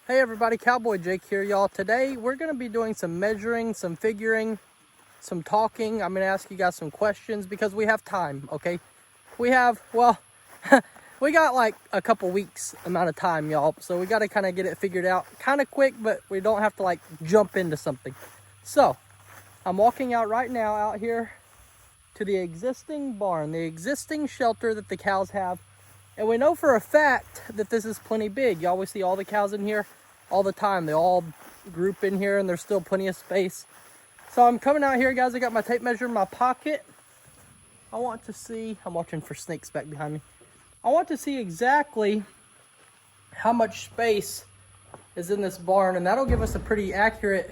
Hey everybody, Cowboy Jake here, y'all. Today we're going to be doing some measuring, some figuring, some talking. I'm going to ask you guys some questions because we have time, okay? We have, well, we got like a couple weeks amount of time, y'all. So we got to kind of get it figured out kind of quick, but we don't have to like jump into something. So I'm walking out right now out here to the existing barn, the existing shelter that the cows have. And we know for a fact that this is plenty big. You always see all the cows in here all the time. They all group in here and there's still plenty of space. So I'm coming out here, guys. I got my tape measure in my pocket. I want to see, I'm watching for snakes back behind me. I want to see exactly how much space is in this barn, and that'll give us a pretty accurate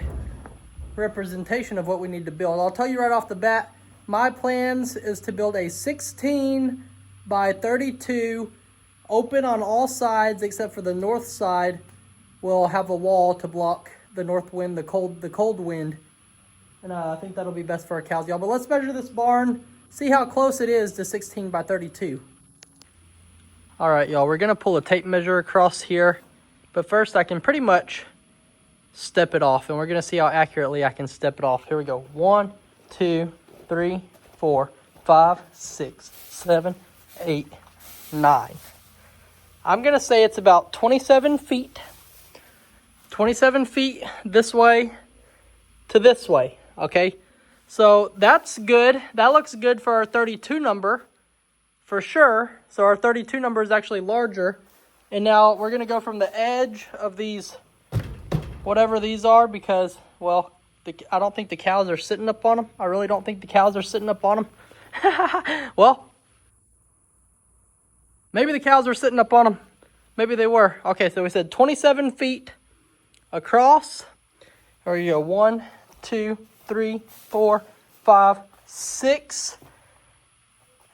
representation of what we need to build. I'll tell you right off the bat, my plans is to build a 16 by 32, open on all sides except for the north side. We'll have a wall to block the north wind, the cold wind. And I think that'll be best for our cows, y'all. But let's measure this barn, see how close it is to 16 by 32. All right, y'all, we're gonna pull a tape measure across here. But first I can pretty much step it off, and we're gonna see how accurately I can step it off. Here we go. 1, 2, 3, 4, 5, 6, 7, 8, 9. I'm gonna say it's about 27 feet. 27 feet this way to this way, okay? So that's good. That looks good for our 32 number for sure. So our 32 number is actually larger. And now we're gonna go from the edge of these, whatever these are, because, well, I don't think the cows are sitting up on them. I really don't think the cows are sitting up on them. Well, maybe the cows were sitting up on them. Maybe they were. Okay, so we said 27 feet across. There you go. 1, 2, 3, 4, 5, 6.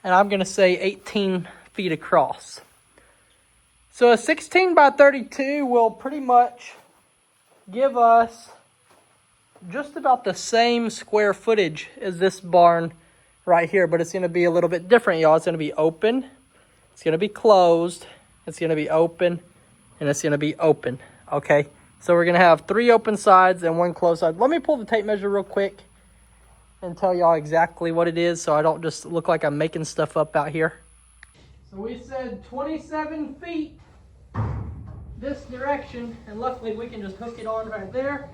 And I'm going to say 18 feet across. So a 16 by 32 will pretty much give us just about the same square footage as this barn right here. But it's going to be a little bit different, y'all. It's going to be open. It's going to be closed. It's going to be open. And it's going to be open. Okay. So we're going to have 3 open sides and 1 closed side. Let me pull the tape measure real quick and tell y'all exactly what it is so I don't just look like I'm making stuff up out here. So we said 27 feet this direction, and luckily we can just hook it on right there.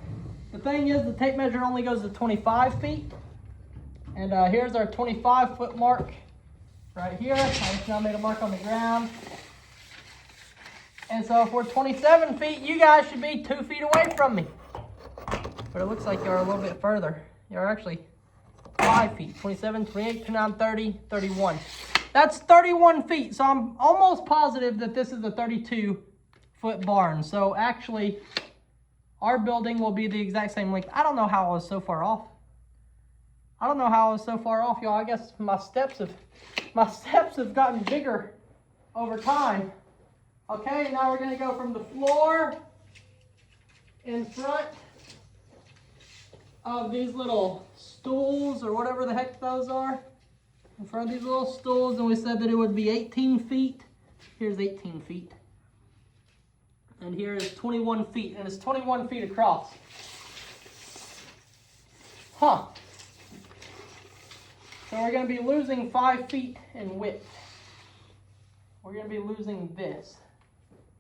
The thing is, the tape measure only goes to 25 feet. And here's our 25-foot mark right here. I just now made a mark on the ground. And so if we're 27 feet, you guys should be 2 feet away from me. But it looks like you're a little bit further. You're actually 5 feet. 27, 28, 29, 30, 31. That's 31 feet. So I'm almost positive that this is a 32-foot barn. So actually, our building will be the exact same length. I don't know how I was so far off. I don't know how I was so far off, y'all. I guess my steps have gotten bigger over time. Okay, now we're going to go from the floor in front of these little stools, or whatever the heck those are. In front of these little stools, and we said that it would be 18 feet. Here's 18 feet. And here is 21 feet, and it's 21 feet across. Huh. So we're going to be losing 5 feet in width. We're going to be losing this.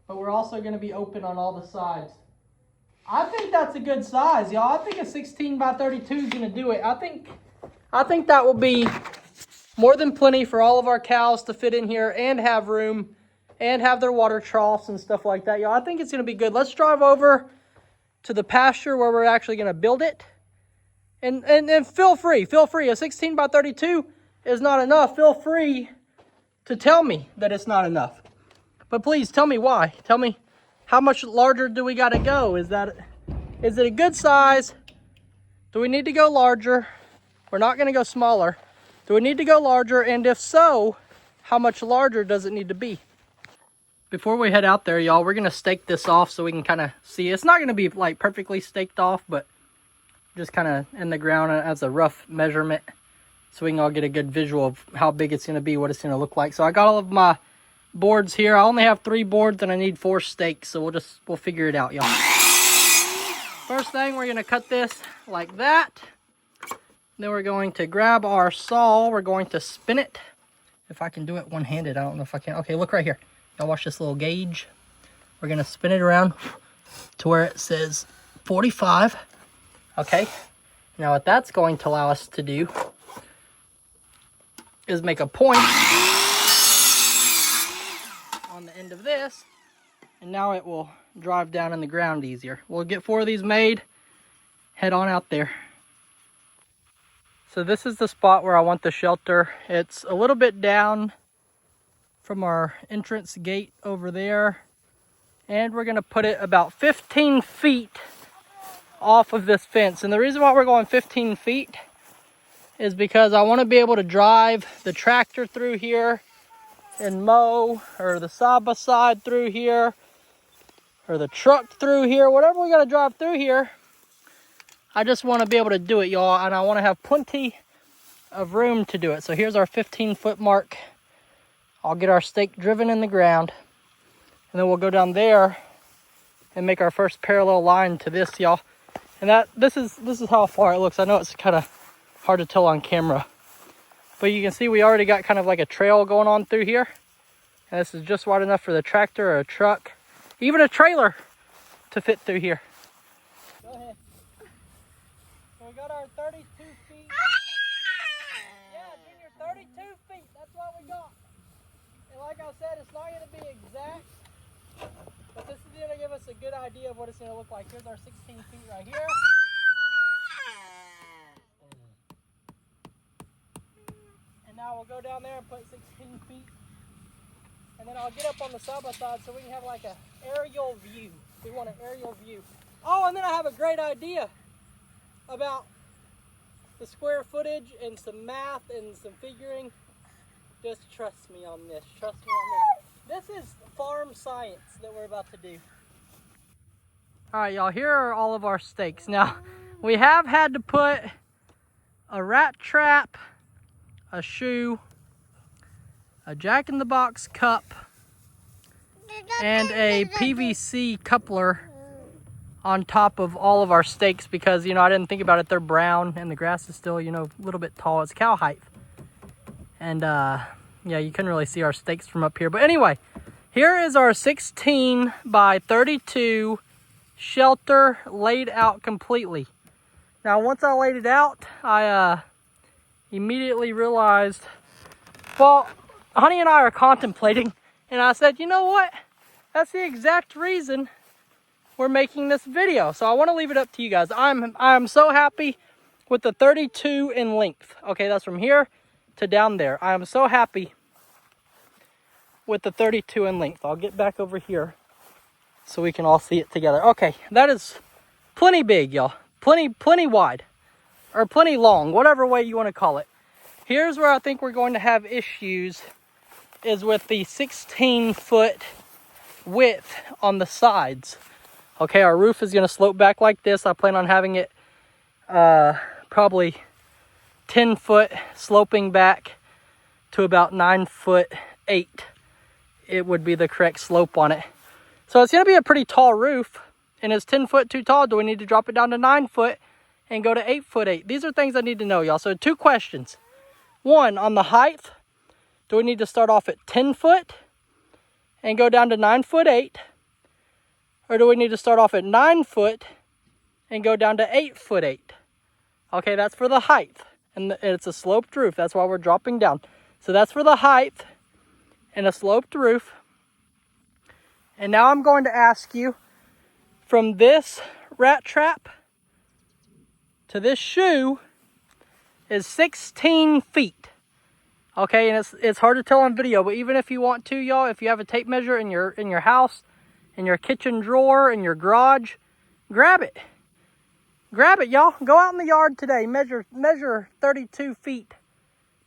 But we're also going to be open on all the sides. I think that's a good size, y'all. I think a 16 by 32 is going to do it. I think that will be more than plenty for all of our cows to fit in here and have room and have their water troughs and stuff like that, y'all. I think it's going to be good. Let's drive over to the pasture where we're actually going to build it. And feel free. A 16 by 32 is not enough. Feel free to tell me that it's not enough. But please tell me why. Tell me, how much larger do we got to go? Is it a good size? Do we need to go larger? We're not going to go smaller. Do we need to go larger? And if so, how much larger does it need to be? Before we head out there, y'all, we're going to stake this off so we can kind of see. It's not going to be like perfectly staked off, but just kind of in the ground as a rough measurement so we can all get a good visual of how big it's going to be, what it's going to look like. So I got all of my boards here. I only have 3 boards and I need 4 stakes, so we'll figure it out, y'all. First thing, we're gonna cut this like that. Then we're going to grab our saw. We're going to spin it. If I can do it one-handed, I don't know if I can. Okay, look right here. Y'all watch this little gauge. We're gonna spin it around to where it says 45. Okay. Now what that's going to allow us to do is make a point on the end of this, and now it will drive down in the ground easier. We'll get 4 of these made, head on out there. So this is the spot where I want the shelter. It's a little bit down from our entrance gate over there, and we're gonna put it about 15 feet off of this fence. And the reason why we're going 15 feet is because I want to be able to drive the tractor through here and mow, or the side-by-side through here, or the truck through here, whatever we got to drive through here. I just want to be able to do it, y'all, and I want to have plenty of room to do it. So here's our 15-foot mark. I'll get our stake driven in the ground, and then we'll go down there and make our first parallel line to this, y'all. And this is how far it looks. I know it's kind of hard to tell on camera, but you can see we already got kind of like a trail going on through here, and this is just wide enough for the tractor or a truck, even a trailer, to fit through here. Go ahead. So we got our 32 feet. Yeah, Junior, 32 feet. That's what we got. And like I said, it's not going to be exact, but this is going to give us a good idea of what it's going to look like. Here's our 16 feet right here. And now we'll go down there and put 16 feet. And then I'll get up on the side-by-side so we can have like an aerial view. We want an aerial view. Oh, and then I have a great idea about the square footage and some math and some figuring. Just trust me on this. Trust me on this. This is farm science that we're about to do. All right, y'all, here are all of our stakes. Now, we have had to put a rat trap, a shoe, a jack-in-the-box cup, and a PVC coupler on top of all of our stakes because, you know, I didn't think about it. They're brown and the grass is still, you know, a little bit tall. It's cow height. And, yeah, you couldn't really see our stakes from up here. But anyway, here is our 16 by 32 shelter laid out completely. Now, once I laid it out, I immediately realized, well, Honey and I are contemplating, and I said, you know what? That's the exact reason we're making this video. So I want to leave it up to you guys. I'm so happy with the 32 in length. Okay, that's from here to down there. I am so happy with the 32 in length. I'll get back over here so we can all see it together. Okay, that is plenty big, y'all. Plenty wide, or plenty long, whatever way you want to call it. Here's where I think we're going to have issues, is with the 16-foot width on the sides. Okay, our roof is going to slope back like this. I plan on having it probably 10 foot sloping back to about 9'8". It would be the correct slope on it. So it's going to be a pretty tall roof. And is 10 foot too tall? Do we need to drop it down to 9 foot and go to 8'8"? These are things I need to know, y'all. So 2 questions. One, on the height, do we need to start off at 10 foot and go down to 9'8"? Or do we need to start off at 9 foot and go down to 8'8"? Okay, that's for the height. And it's a sloped roof. That's why we're dropping down. So that's for the height and a sloped roof. And now I'm going to ask you, from this rat trap to this shoe is 16 feet. Okay, and it's hard to tell on video, but even if you want to, y'all, if you have a tape measure in your house, in your kitchen drawer, in your garage, grab it. Grab it, y'all. Go out in the yard today, measure 32 feet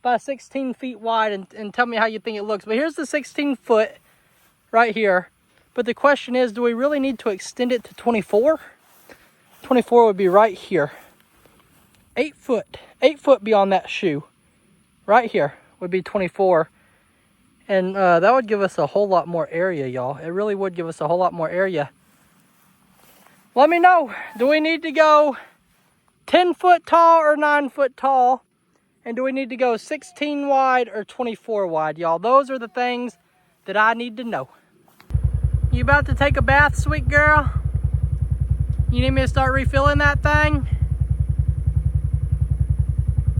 by 16 feet wide and tell me how you think it looks. But here's the 16 foot right here. But the question is, do we really need to extend it to 24? 24 would be right here. 8 foot beyond that shoe. Right here would be 24. And that would give us a whole lot more area, y'all. It really would give us a whole lot more area. Let me know, do we need to go 10 foot tall or 9 foot tall? And do we need to go 16 wide or 24 wide, y'all? Those are the things that I need to know. You about to take a bath, sweet girl? You need me to start refilling that thing?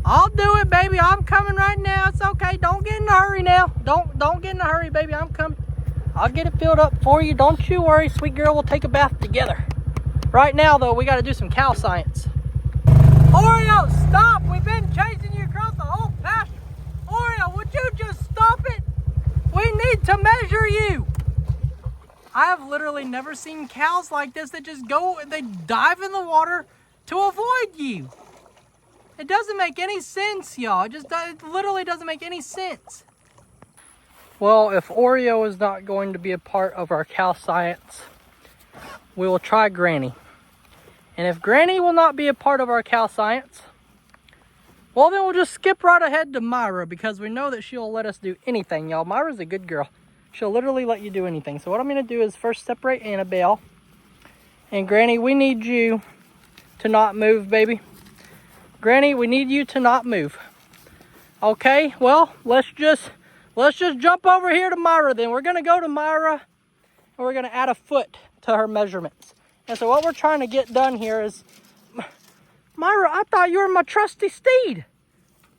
I'll do it, baby. I'm coming right now. It's okay. Don't get in a hurry now. Don't get in a hurry, baby. I'm coming. I'll get it filled up for you. Don't you worry, sweet girl. We'll take a bath together. Right now, though, we got to do some cow science. Oreo, stop! We've been chasing you across the whole pasture. Oreo, would you just stop it? We need to measure you. I have literally never seen cows like this that just go, they dive in the water to avoid you. It doesn't make any sense, y'all. It literally doesn't make any sense. Well, if Oreo is not going to be a part of our cow science, we will try Granny. And if Granny will not be a part of our cow science, well, then we'll just skip right ahead to Myra, because we know that she'll let us do anything, y'all. Myra's a good girl. She'll literally let you do anything. So what I'm going to do is first separate Annabelle. And Granny, we need you to not move, baby. Granny, we need you to not move. Okay, well, let's just jump over here to Myra then. We're going to go to Myra, and we're going to add a foot to her measurements. And so what we're trying to get done here is, Myra, I thought you were my trusty steed.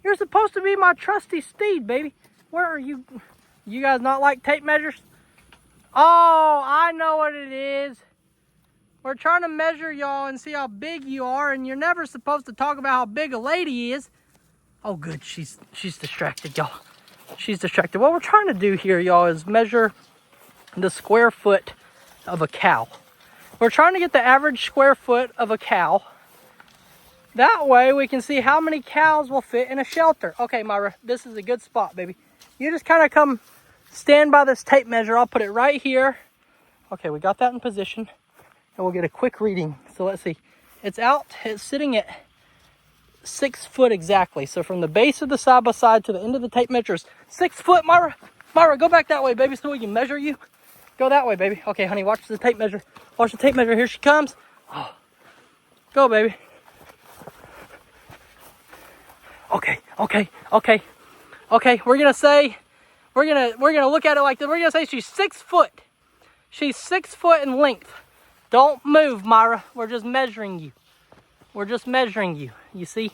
You're supposed to be my trusty steed, baby. Where are you? You guys not like tape measures? Oh, I know what it is. We're trying to measure y'all and see how big you are, and you're never supposed to talk about how big a lady is. Oh, good. She's distracted, y'all. She's distracted. What we're trying to do here, y'all, is measure the square foot of a cow. We're trying to get the average square foot of a cow. That way we can see how many cows will fit in a shelter. Okay, Myra, this is a good spot, baby. You just kind of come stand by this tape measure. I'll put it right here. Okay, we got that in position. And we'll get a quick reading. So let's see. It's sitting at 6 foot exactly. So from the base of the side by side to the end of the tape measure is 6 foot, Myra. Myra, go back that way, baby, so we can measure you. Go that way, baby. Okay, honey, watch the tape measure. Watch the tape measure. Here she comes. Oh. Go, baby. Okay. We're gonna look at it like this. We're gonna say she's 6 foot. She's 6 foot in length. Don't move, Myra. We're just measuring you. You see?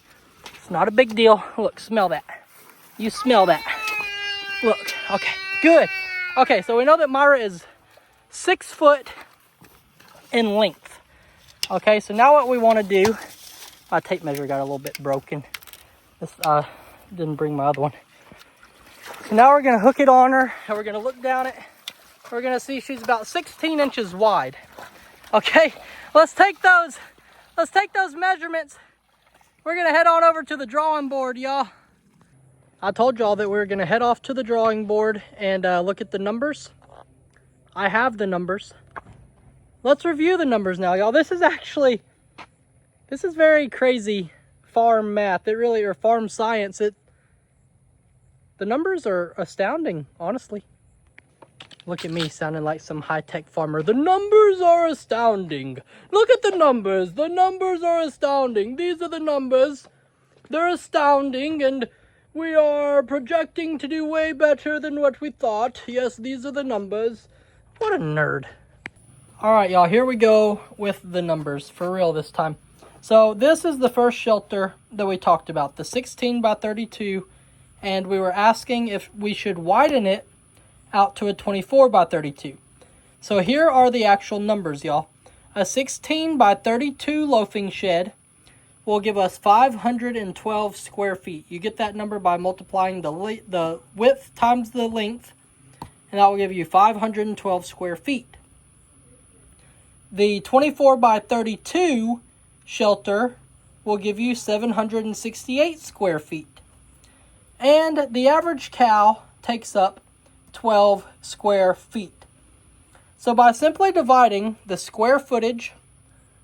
It's not a big deal. Look, smell that. You smell that. Look. Okay. Good. Okay, so we know that Myra is 6 foot in length. Okay, so now what we want to do, my tape measure got a little bit broken. This didn't bring my other one. So now we're going to hook it on her, and we're going to look down it. We're going to see she's about 16 inches wide. Okay, let's take those measurements. We're going to head on over to the drawing board, y'all. I told y'all that we were going to head off to the drawing board and look at the numbers. I have the numbers. Let's review the numbers now, y'all. This is very crazy farm math. Or farm science. The numbers are astounding, honestly. Look at me sounding like some high-tech farmer. The numbers are astounding. Look at the numbers. The numbers are astounding. These are the numbers. They're astounding, and we are projecting to do way better than what we thought. Yes, these are the numbers. What a nerd. All right, y'all, here we go with the numbers for real this time. So this is the first shelter that we talked about, the 16 by 32, and we were asking if we should widen it out to a 24 by 32. So here are the actual numbers, y'all. A 16 by 32 loafing shed will give us 512 square feet. You get that number by multiplying the width times the length, and that will give you 512 square feet. The 24 by 32 shelter will give you 768 square feet. And the average cow takes up 12 square feet. So by simply dividing the square footage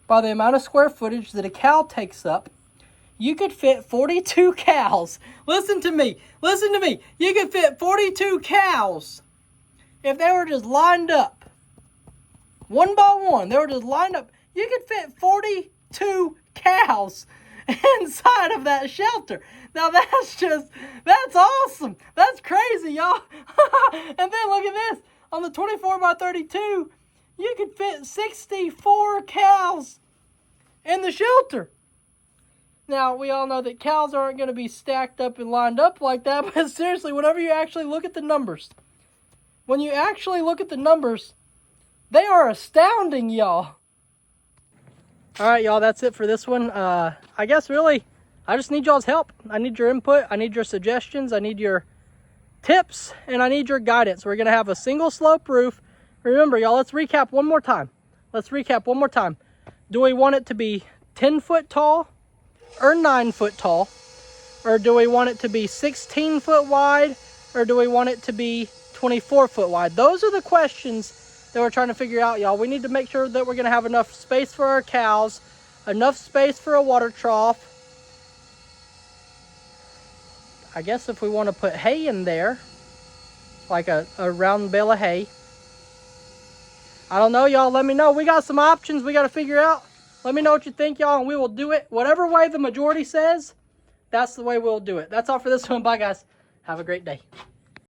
by the amount of square footage that a cow takes up, you could fit 42 cows. Listen to me. Listen to me. You could fit 42 cows if they were just lined up. One by one. They were just lined up. You could fit 42 cows inside of that shelter. Now that's awesome. That's crazy, y'all. And then look at this. On the 24 by 32, you could fit 64 cows in the shelter. Now, we all know that cows aren't going to be stacked up and lined up like that, but seriously, whenever you actually look at the numbers, when you actually look at the numbers, they are astounding, y'all. All right, y'all, that's it for this one. I guess really, I just need y'all's help. I need your input. I need your suggestions. I need your tips, and I need your guidance. We're going to have a single slope roof. Remember, y'all, let's recap one more time. Do we want it to be 10 foot tall or 9 foot tall? Or do we want it to be 16 foot wide? Or do we want it to be 24 foot wide? Those are the questions that we're trying to figure out, y'all. We need to make sure that we're going to have enough space for our cows, enough space for a water trough. I guess if we want to put hay in there, like a round bale of hay. I don't know, y'all. Let me know. We got some options we got to figure out. Let me know what you think, y'all, and we will do it. Whatever way the majority says, that's the way we'll do it. That's all for this one. Bye, guys. Have a great day.